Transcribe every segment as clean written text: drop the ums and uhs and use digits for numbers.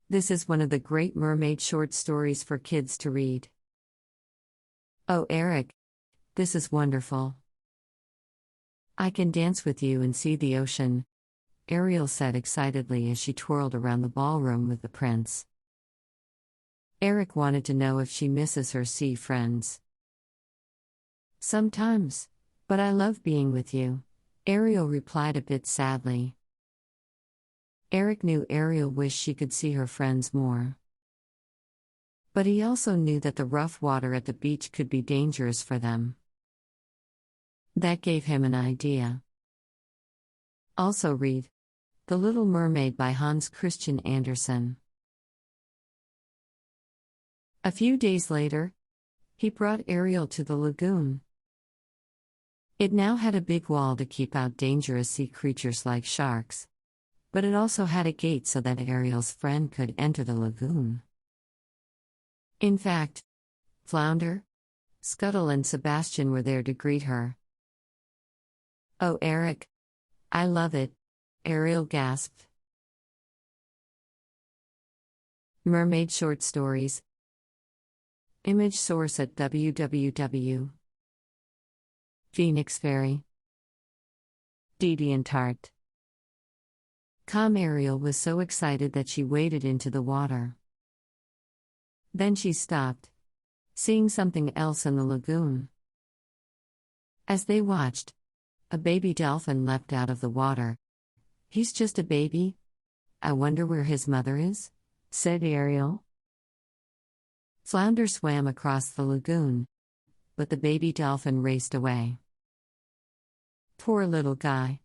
This is one of the great mermaid short stories for kids to read. Oh, Eric, this is wonderful. I can dance with you and see the ocean, Ariel said excitedly as she twirled around the ballroom with the prince. Eric wanted to know if she misses her sea friends. Sometimes, but I love being with you, Ariel replied a bit sadly. Eric knew Ariel wished she could see her friends more. But he also knew that the rough water at the beach could be dangerous for them. That gave him an idea. Also read The Little Mermaid by Hans Christian Andersen. A few days later, he brought Ariel to the lagoon. It now had a big wall to keep out dangerous sea creatures like sharks, but it also had a gate so that Ariel's friend could enter the lagoon. In fact, Flounder, Scuttle and Sebastian were there to greet her. Oh, Eric, I love it, Ariel gasped. Mermaid Short Stories. Image source at www. Phoenix Ferry. DeviantArt. Ariel was so excited that she waded into the water. Then she stopped, seeing something else in the lagoon. As they watched, a baby dolphin leapt out of the water. He's just a baby. I wonder where his mother is, said Ariel. Flounder swam across the lagoon, but the baby dolphin raced away. Poor little guy.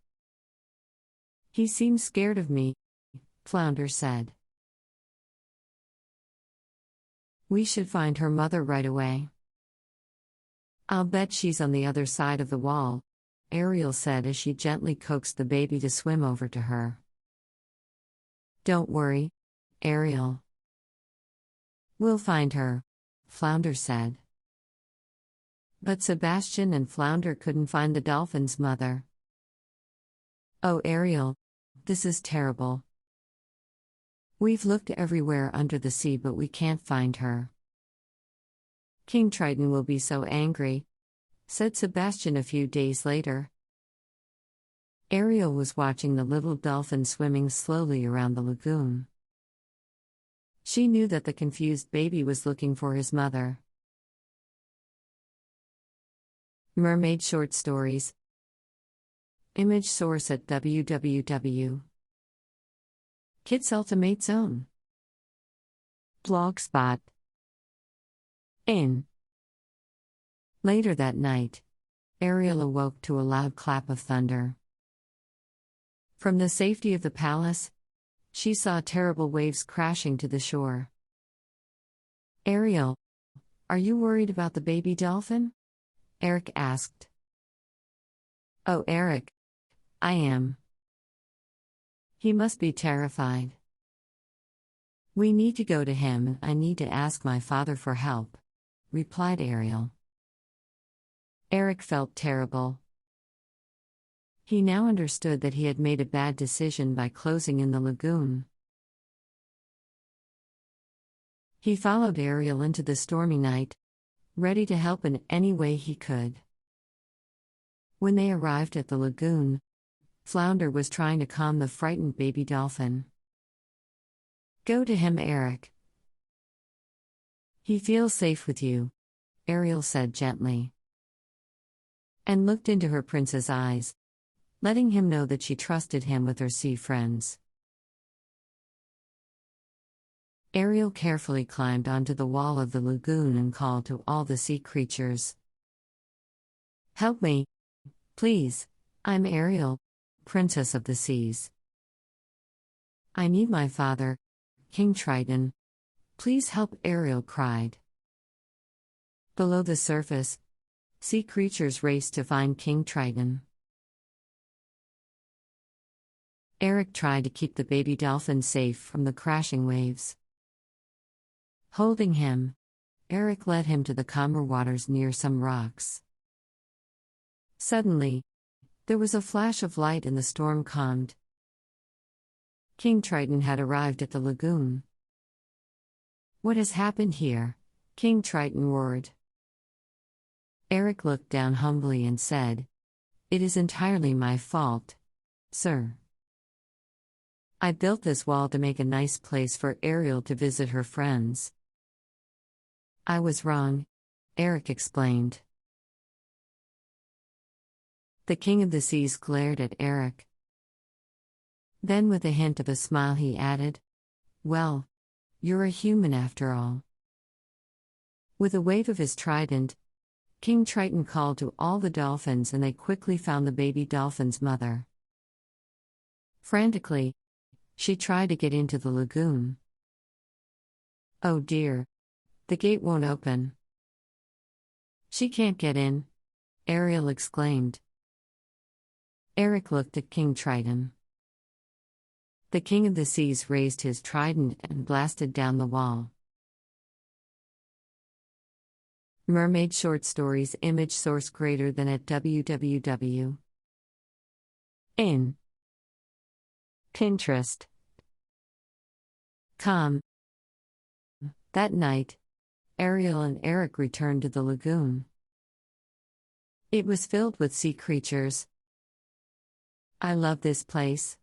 He seems scared of me, Flounder said. We should find her mother right away. I'll bet she's on the other side of the wall, Ariel said as she gently coaxed the baby to swim over to her. Don't worry, Ariel. We'll find her, Flounder said. But Sebastian and Flounder couldn't find the dolphin's mother. Oh, Ariel, this is terrible. We've looked everywhere under the sea, but we can't find her. King Triton will be so angry, said Sebastian a few days later. Ariel was watching the little dolphin swimming slowly around the lagoon. She knew that the confused baby was looking for his mother. Mermaid Short Stories. Image source at www. Kids Ultimate Zone. Blogspot. In. Later that night, Ariel awoke to a loud clap of thunder. From the safety of the palace, she saw terrible waves crashing to the shore. Ariel, are you worried about the baby dolphin? Eric asked. Oh, Eric, I am. He must be terrified. We need to go to him and I need to ask my father for help, replied Ariel. Eric felt terrible. He now understood that he had made a bad decision by closing in the lagoon. He followed Ariel into the stormy night, ready to help in any way he could. When they arrived at the lagoon, Flounder was trying to calm the frightened baby dolphin. Go to him, Eric. He feels safe with you, Ariel said gently. And looked into her prince's eyes, letting him know that she trusted him with her sea friends. Ariel carefully climbed onto the wall of the lagoon and called to all the sea creatures. Help me, please, I'm Ariel, Princess of the Seas. I need my father, King Triton. Please help, Ariel cried. Below the surface, sea creatures raced to find King Triton. Eric tried to keep the baby dolphin safe from the crashing waves. Holding him, Eric led him to the calmer waters near some rocks. Suddenly, there was a flash of light and the storm calmed. King Triton had arrived at the lagoon. What has happened here? King Triton roared. Eric looked down humbly and said, "It is entirely my fault, sir. I built this wall to make a nice place for Ariel to visit her friends." "I was wrong," Eric explained. The King of the Seas glared at Eric. Then, with a hint of a smile, he added, "Well, you're a human after all." With a wave of his trident, King Triton called to all the dolphins, and they quickly found the baby dolphin's mother. Frantically, she tried to get into the lagoon. "Oh dear, the gate won't open." "She can't get in," Ariel exclaimed. Eric looked at King Triton. The King of the Seas raised his trident and blasted down the wall. Mermaid Short Stories. Image source greater than at www. In Pinterest. That night, Ariel and Eric returned to the lagoon. It was filled with sea creatures. "I love this place."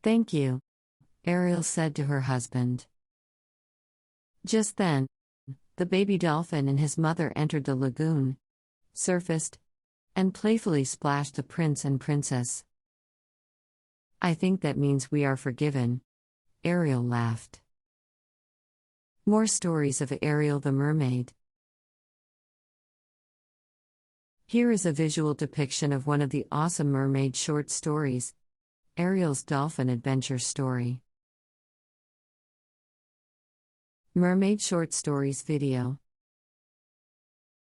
"Thank you," Ariel said to her husband. Just then, the baby dolphin and his mother entered the lagoon, surfaced, and playfully splashed the prince and princess. "I think that means we are forgiven," Ariel laughed. More stories of Ariel the mermaid. Here is a visual depiction of one of the awesome mermaid short stories, Ariel's Dolphin Adventure Story. Mermaid Short Stories video.